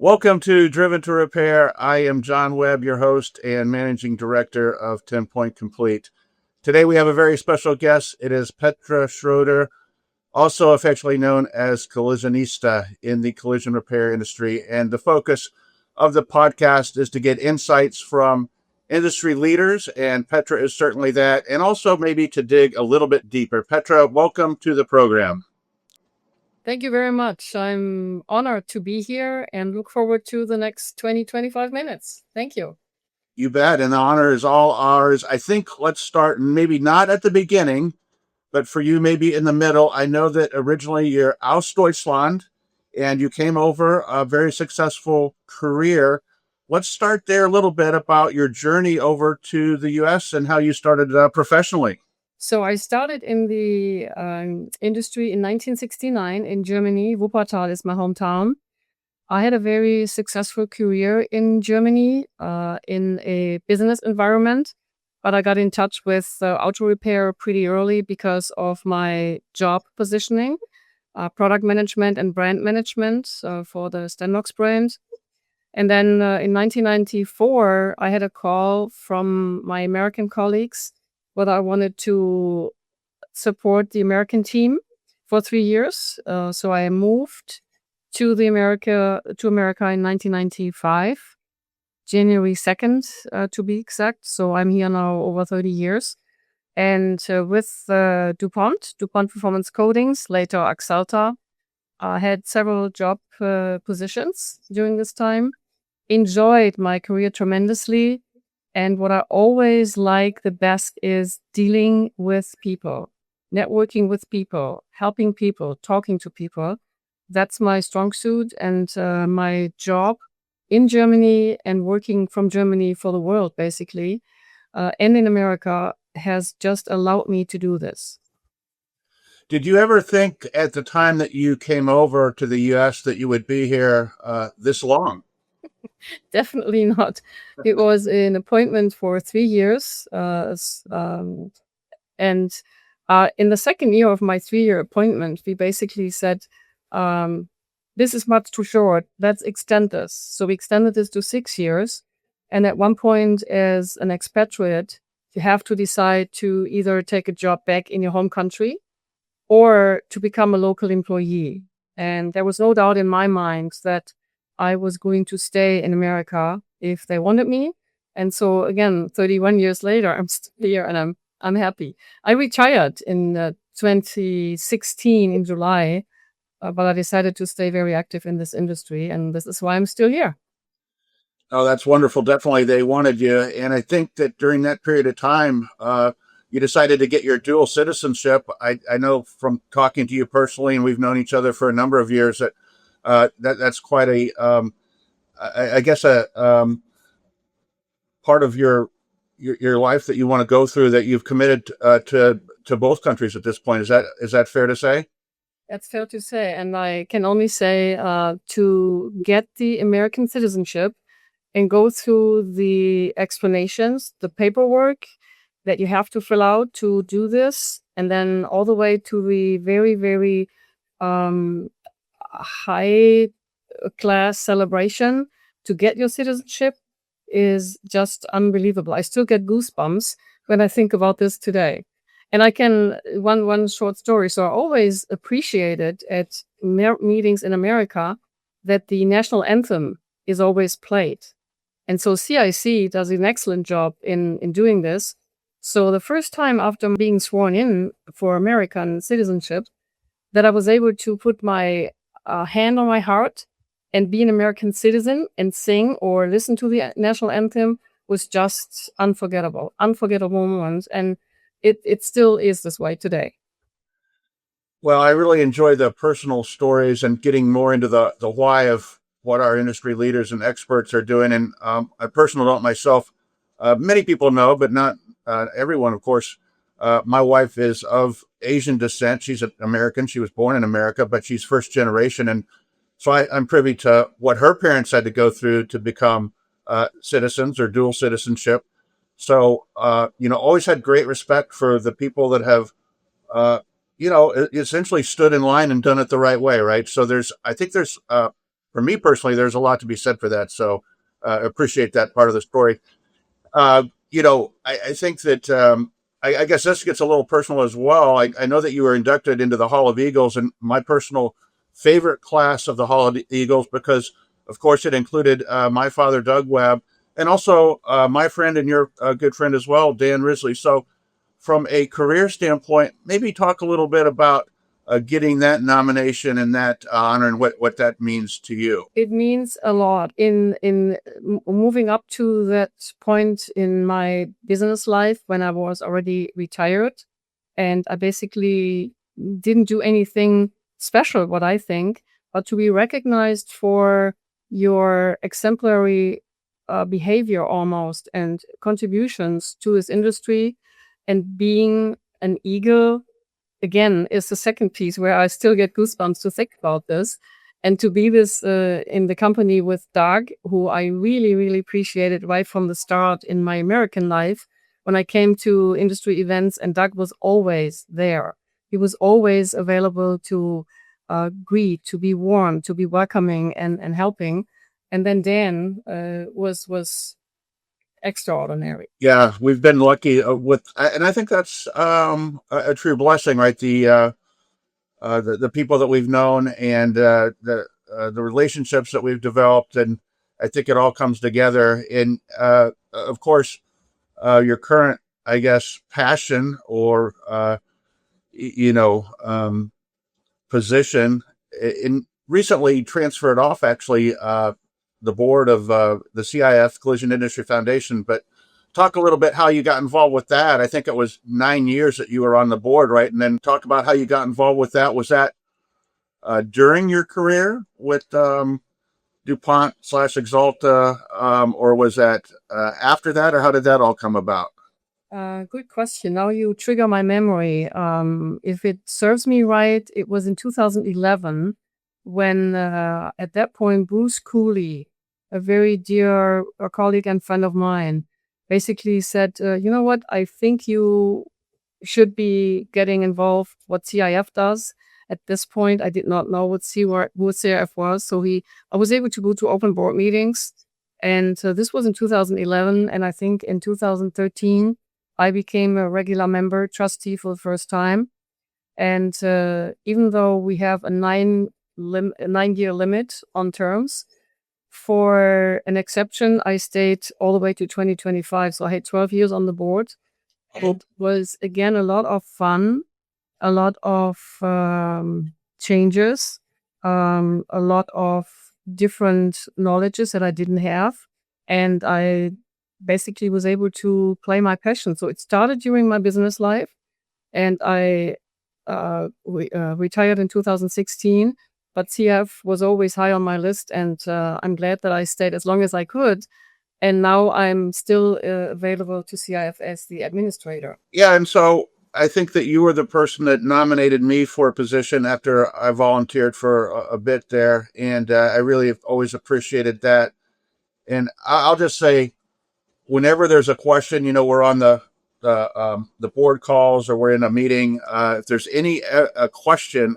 Welcome to Driven to Repair. I am John Webb, your host and managing director of TenPoint Complete. Today we have a very special guest. It is Petra Schroeder, also affectionately known as Collisionista in the collision repair industry. And the focus of the podcast is to get insights from industry leaders, and Petra is certainly that, and also maybe to dig a little bit deeper. Petra, welcome to the program. Thank you very much. I'm honored to be here and look forward to the next 25 minutes. Thank you. You bet. And the honor is all ours. I think let's start maybe not at the beginning, but for you, maybe in the middle. I know that originally you're aus Deutschland and you came over a very successful career. Let's start there a little bit about your journey over to the US and how you started professionally. So I started in the industry in 1969 in Germany. Wuppertal is my hometown. I had a very successful career in Germany in a business environment, but I got in touch with auto repair pretty early because of my job positioning, product management and brand management for the Stenlox brand. And then in 1994, I had a call from my American colleagues whether I wanted to support the American team for 3 years. So I moved to America in 1995, January 2nd, to be exact. So I'm here now over 30 years. And with DuPont Performance Coatings, later Axalta, I had several job positions during this time. Enjoyed my career tremendously. And what I always like the best is dealing with people, networking with people, helping people, talking to people. That's my strong suit, and my job in Germany and working from Germany for the world, basically, and in America has just allowed me to do this. Did you ever think at the time that you came over to the US that you would be here this long? Definitely not. It was an appointment for 3 years. And in the second year of my 3-year appointment, we basically said, this is much too short. Let's extend this. So we extended this to 6 years. And at one point, as an expatriate, you have to decide to either take a job back in your home country or to become a local employee. And there was no doubt in my mind that I was going to stay in America if they wanted me. And so again, 31 years later, I'm still here and I'm happy. I retired in 2016 in July, but I decided to stay very active in this industry, and this is why I'm still here. Oh, that's wonderful. Definitely they wanted you. And I think that during that period of time, you decided to get your dual citizenship. I know from talking to you personally, and we've known each other for a number of years, that that's quite a, I guess, a part of your life that you want to go through, that you've committed to both countries at this point. Is that fair to say? That's fair to say. And I can only say to get the American citizenship and go through the explanations, the paperwork that you have to fill out to do this, and then all the way to the very, very high class celebration to get your citizenship is just unbelievable. I still get goosebumps when I think about this today. And I can one short story. So I always appreciated at meetings in America that the national anthem is always played. And so CIC does an excellent job in doing this. So the first time after being sworn in for American citizenship that I was able to put my hand on my heart and be an American citizen and sing or listen to the national anthem was just unforgettable moments. And it still is this way today. Well, I really enjoy the personal stories and getting more into the why of what our industry leaders and experts are doing. And a personal note myself, many people know, but not everyone, of course. My wife is of Asian descent. She's an American. She was born in America, but she's first generation. And so I'm privy to what her parents had to go through to become citizens or dual citizenship. So, always had great respect for the people that have, essentially stood in line and done it the right way, right? So I think there's for me personally, there's a lot to be said for that. So appreciate that part of the story. I think that I guess this gets a little personal as well. I know that you were inducted into the Hall of Eagles, and my personal favorite class of the Hall of Eagles, because, of course, it included my father, Doug Webb, and also my friend and your good friend as well, Dan Risley. So, from a career standpoint, maybe talk a little bit about getting that nomination and that honor and what that means to you. It means a lot in moving up to that point in my business life when I was already retired, and I basically didn't do anything special, what I think, but to be recognized for your exemplary behavior almost and contributions to this industry, and being an eagle again is the second piece where I still get goosebumps to think about this. And to be this in the company with Doug, who I really, really appreciated right from the start in my American life, when I came to industry events, and Doug was always there. He was always available to greet, to be warm, to be welcoming and helping. And then Dan was extraordinary. Yeah, we've been lucky and I think that's a true blessing, right? The people that we've known and the relationships that we've developed, and I think it all comes together. And of course, your current, I guess, passion or position in recently transferred off actually the board of the CIF Collision Industry Foundation. But talk a little bit how you got involved with that. I think it was 9 years that you were on the board, right? And then talk about how you got involved with that. Was that during your career with DuPont / Exalta, or was that after that, or how did that all come about? Good question. Now you trigger my memory. If it serves me right, it was in 2011 when, at that point, Bruce Cooley, a very dear colleague and friend of mine, basically said, "You know what? I think you should be getting involved what CIF does." At this point, I did not know what CIF was, so I was able to go to open board meetings, and this was in 2011, and I think in 2013 I became a regular member trustee for the first time. And even though we have a 9-year limit on terms, for an exception, I stayed all the way to 2025. So I had 12 years on the board. It was, again, a lot of fun, a lot of changes, a lot of different knowledges that I didn't have. And I basically was able to play my passion. So it started during my business life, and I retired in 2016. But CF was always high on my list, and I'm glad that I stayed as long as I could. And now I'm still available to CIF as the administrator. Yeah, and so I think that you were the person that nominated me for a position after I volunteered for a bit there, and I really have always appreciated that. And I'll just say, whenever there's a question, we're on the board calls or we're in a meeting. If there's any a question,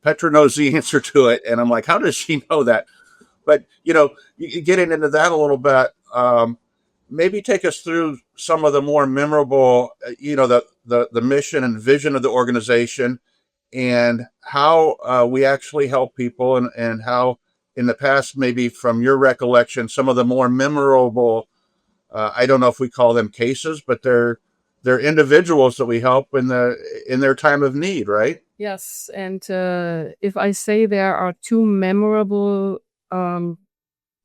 Petra knows the answer to it, and I'm like, how does she know that? But getting into that a little bit, maybe take us through some of the more memorable, the mission and vision of the organization, and how we actually help people, and how in the past, maybe from your recollection, some of the more memorable, I don't know if we call them cases, but they're individuals that we help in their time of need, right? Yes, and if I say there are two memorable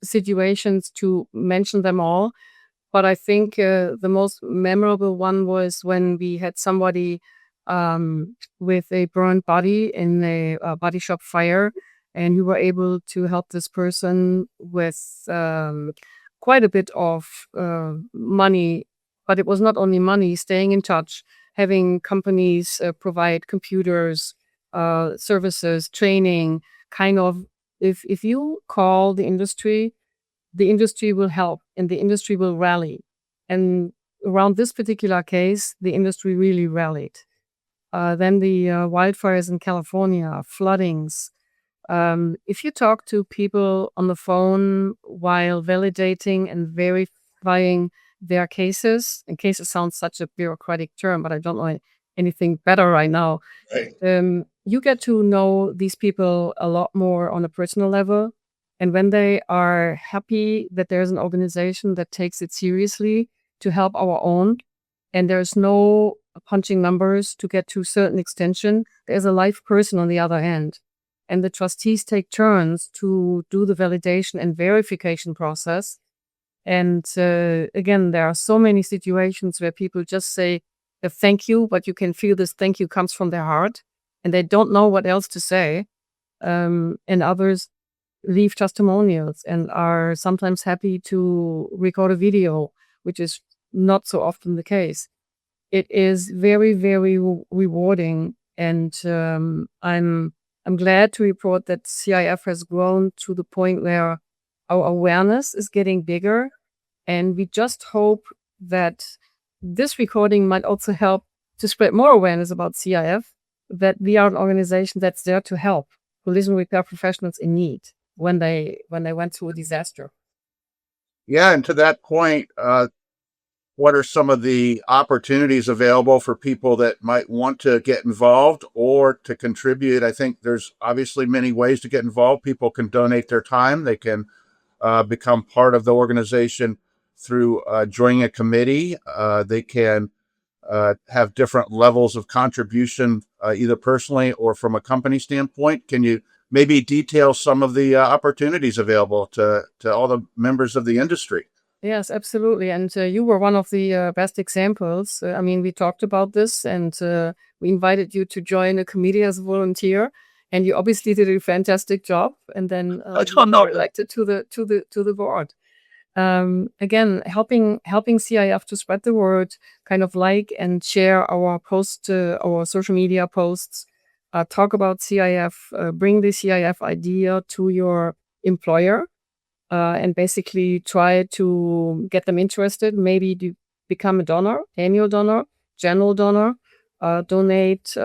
situations, to mention them all, but I think the most memorable one was when we had somebody with a burned body in a body shop fire, and we were able to help this person with quite a bit of money. But it was not only money, staying in touch, having companies provide computers, services, training, kind of, if you call the industry will help and the industry will rally. And around this particular case, the industry really rallied. Then the wildfires in California, floodings, If you talk to people on the phone while validating and verifying their cases, and cases sounds such a bureaucratic term, but I don't know anything better right now. Right. You get to know these people a lot more on a personal level. And when they are happy that there's an organization that takes it seriously to help our own, and there's no punching numbers to get to a certain extension, there's a live person on the other end. And the trustees take turns to do the validation and verification process. And again, there are so many situations where people just say a thank you, but you can feel this thank you comes from their heart and they don't know what else to say. And others leave testimonials and are sometimes happy to record a video, which is not so often the case. It is very, very rewarding. And I'm glad to report that CIF has grown to the point where our awareness is getting bigger. And we just hope that this recording might also help to spread more awareness about CIF, that we are an organization that's there to help collision repair professionals in need when they went through a disaster. Yeah, and to that point, what are some of the opportunities available for people that might want to get involved or to contribute? I think there's obviously many ways to get involved. People can donate their time. They can become part of the organization through joining a committee. They can have different levels of contribution, either personally or from a company standpoint. Can you maybe detail some of the opportunities available to all the members of the industry? Yes, absolutely. And you were one of the best examples. I mean, we talked about this and we invited you to join a committee as a volunteer. And you obviously did a fantastic job. And then I you don't know. were elected to the board. Again, helping CIF to spread the word, kind of like and share our our social media posts, talk about CIF, bring the CIF idea to your employer, and basically try to get them interested. Maybe to become a donor, annual donor, general donor, donate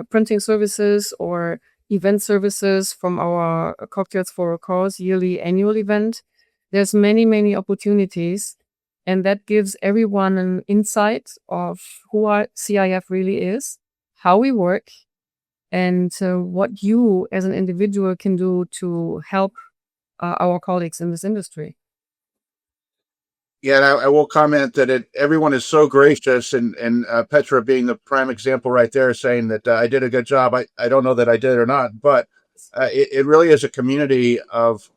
printing services or event services from our Cocktails for a Cause yearly annual event. There's many, many opportunities, and that gives everyone an insight of who our CIF really is, how we work, and what you as an individual can do to help our colleagues in this industry. Yeah, and I will comment that everyone is so gracious, and Petra being the prime example right there, saying that I did a good job. I don't know that I did or not, but it really is a community of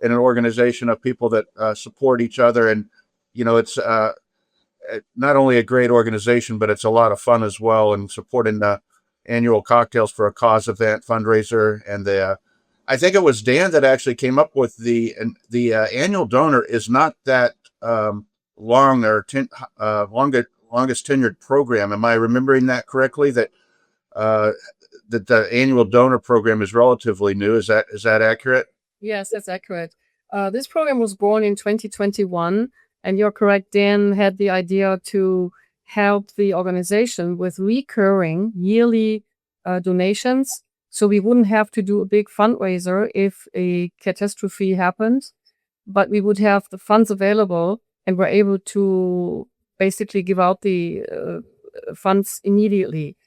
in an organization of people that support each other, and it's not only a great organization, but it's a lot of fun as well, and supporting the annual Cocktails for a Cause event fundraiser, and the I think it was Dan that actually came up with the annual donor is not that long or longest tenured program. Am I remembering that correctly? Uh, that the annual donor program is relatively new. Is that accurate? Yes, that's accurate. This program was born in 2021, and you're correct. Dan had the idea to help the organization with recurring yearly donations, so we wouldn't have to do a big fundraiser if a catastrophe happened, but we would have the funds available, and we're able to basically give out the funds immediately.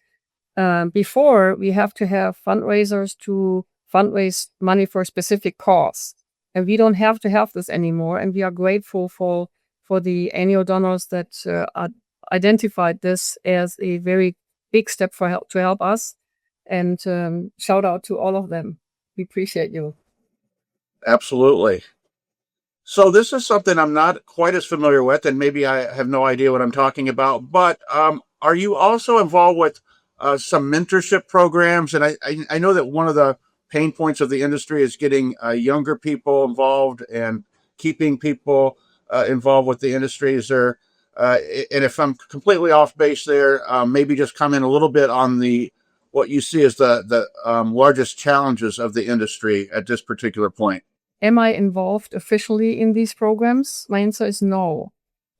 Before, we have to have fundraisers to fundraise money for a specific cause. And we don't have to have this anymore. And we are grateful for the annual donors that identified this as a very big step to help us. And shout out to all of them. We appreciate you. Absolutely. So this is something I'm not quite as familiar with, and maybe I have no idea what I'm talking about. But are you also involved with some mentorship programs? And I know that one of the pain points of the industry is getting younger people involved and keeping people involved with the industry. Is there? And if I'm completely off base there, maybe just comment a little bit on what you see as the largest challenges of the industry at this particular point. Am I involved officially in these programs? My answer is no.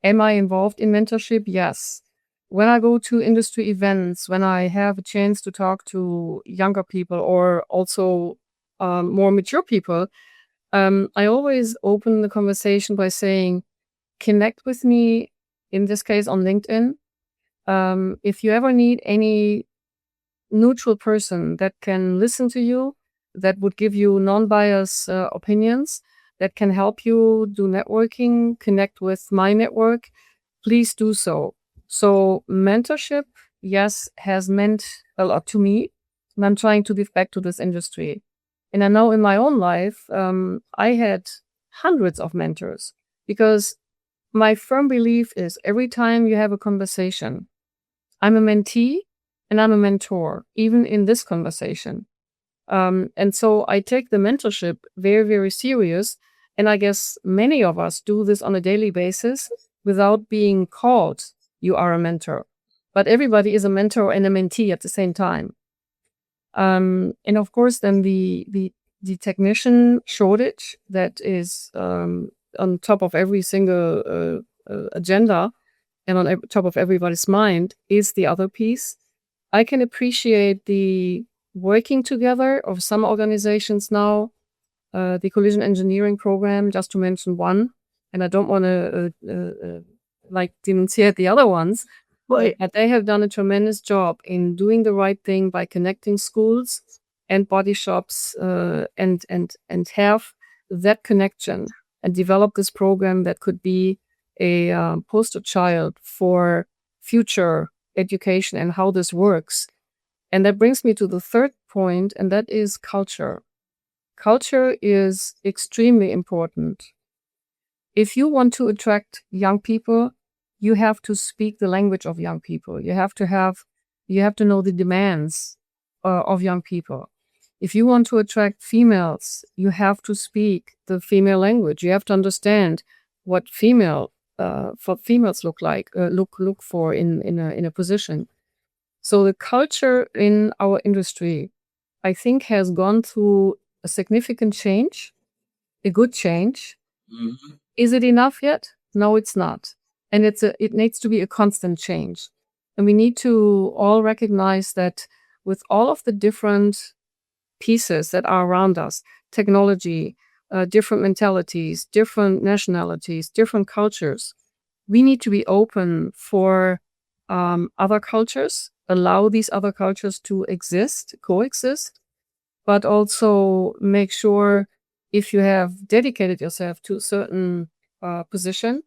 Am I involved in mentorship? Yes. When I go to industry events, when I have a chance to talk to younger people or also more mature people, I always open the conversation by saying, connect with me, in this case on LinkedIn. If you ever need any neutral person that can listen to you, that would give you non-biased opinions, that can help you do networking, connect with my network, please do so. So mentorship, yes, has meant a lot to me, and I'm trying to give back to this industry. And I know in my own life, I had hundreds of mentors, because my firm belief is every time you have a conversation, I'm a mentee and I'm a mentor, even in this conversation. And so I take the mentorship very, very serious. And I guess many of us do this on a daily basis without being called you are a mentor. But everybody is a mentor and a mentee at the same time. And of course, then the technician shortage that is on top of every single agenda and on top of everybody's mind is the other piece. I can appreciate the working together of some organizations now, the collision engineering program, just to mention one, and I don't want to like denunciate the other ones. Right. But they have done a tremendous job in doing the right thing by connecting schools and body shops, and have that connection and develop this program that could be a poster child for future education and how this works. And that brings me to the third point, and that is culture. Culture is extremely important. If you want to attract young people, you have to speak the language of young people. You have to know the demands of young people. If you want to attract females, you have to speak the female language. You have to understand what females look like, look for in a position. So the culture in our industry, I think, has gone through a significant change, a good change. Mhm. Is it enough yet? No, it's not. And it needs to be a constant change. And we need to all recognize that with all of the different pieces that are around us, technology, different mentalities, different nationalities, different cultures, we need to be open for other cultures, allow these other cultures to exist, coexist, but also make sure if you have dedicated yourself to a certain position,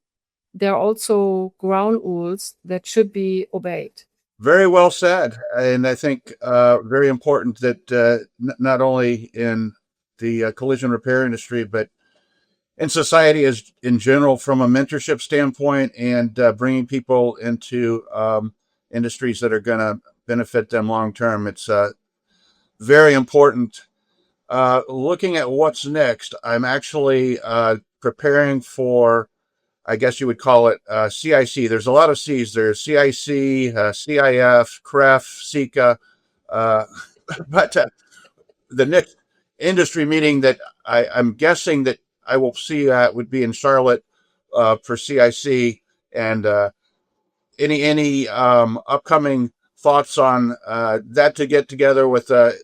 there are also ground rules that should be obeyed. Very well said. And I think very important that not only in the collision repair industry, but in society as in general, from a mentorship standpoint, and bringing people into industries that are going to benefit them long term. It's very important. Looking at what's next, I'm actually preparing for, I guess you would call it CIC. There's a lot of C's. There's CIC, CIF, CREF, SICA. Uh, but the next industry meeting that I'm guessing that I will see would be in Charlotte for CIC. And any upcoming thoughts on that to get together with the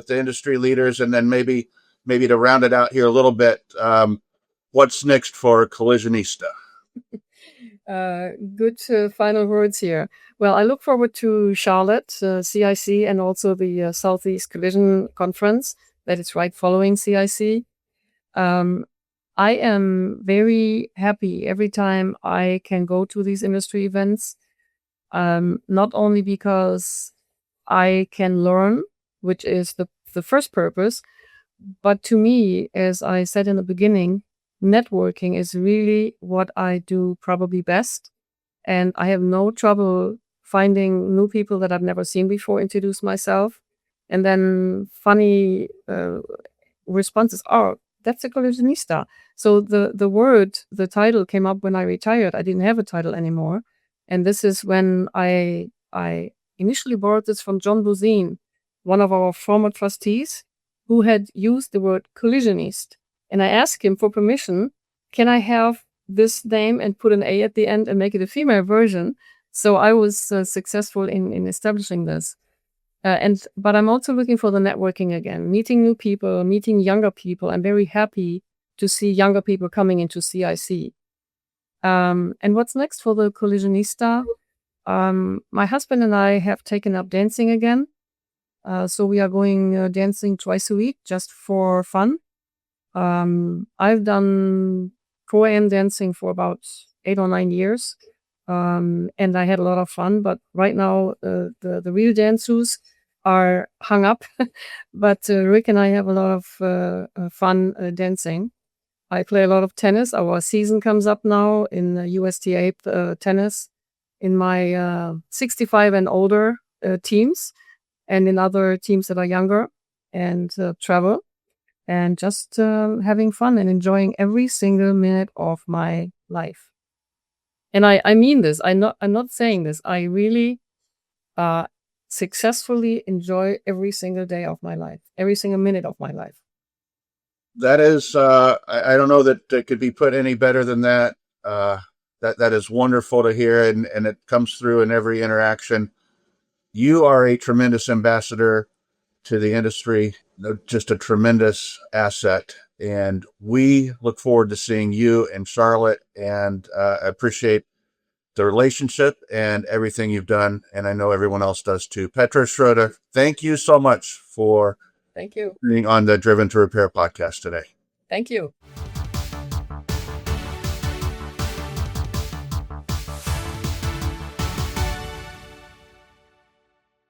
industry leaders, and then maybe to round it out here a little bit, what's next for Collisionista? Good final words here. Well, I look forward to Charlotte, CIC, and also the Southeast Collision Conference that is right following CIC. I am very happy every time I can go to these industry events, not only because I can learn, which is the first purpose, but to me, as I said in the beginning, networking is really what I do probably best. And I have no trouble finding new people that I've never seen before, introduce myself. And then funny responses are, that's a collisionista. So the title came up when I retired. I didn't have a title anymore. And this is when I initially borrowed this from John Buzine, one of our former trustees, who had used the word collisionist. And I asked him for permission, can I have this name and put an A at the end and make it a female version? So I was successful in establishing this. But I'm also looking for the networking again, meeting new people, meeting younger people. I'm very happy to see younger people coming into CIC. And what's next for the Collisionista? My husband and I have taken up dancing again. So we are going dancing twice a week just for fun. I've done Pro-Am dancing for about 8 or 9 years. And I had a lot of fun, but right now the real dance shoes are hung up. But Rick and I have a lot of fun dancing. I play a lot of tennis. Our season comes up now in USTA tennis in my 65 and older teams, and in other teams that are younger, and travel and just having fun and enjoying every single minute of my life. And I mean this. I'm not saying this. I really successfully enjoy every single day of my life, every single minute of my life. That is, I don't know that it could be put any better than that. That is wonderful to hear, and it comes through in every interaction. You are a tremendous ambassador to the industry, just a tremendous asset. And we look forward to seeing you in Charlotte, and appreciate the relationship and everything you've done. And I know everyone else does too. Petra Schroeder, thank you so much for Thank you. being on the Driven to Repair podcast today. Thank you.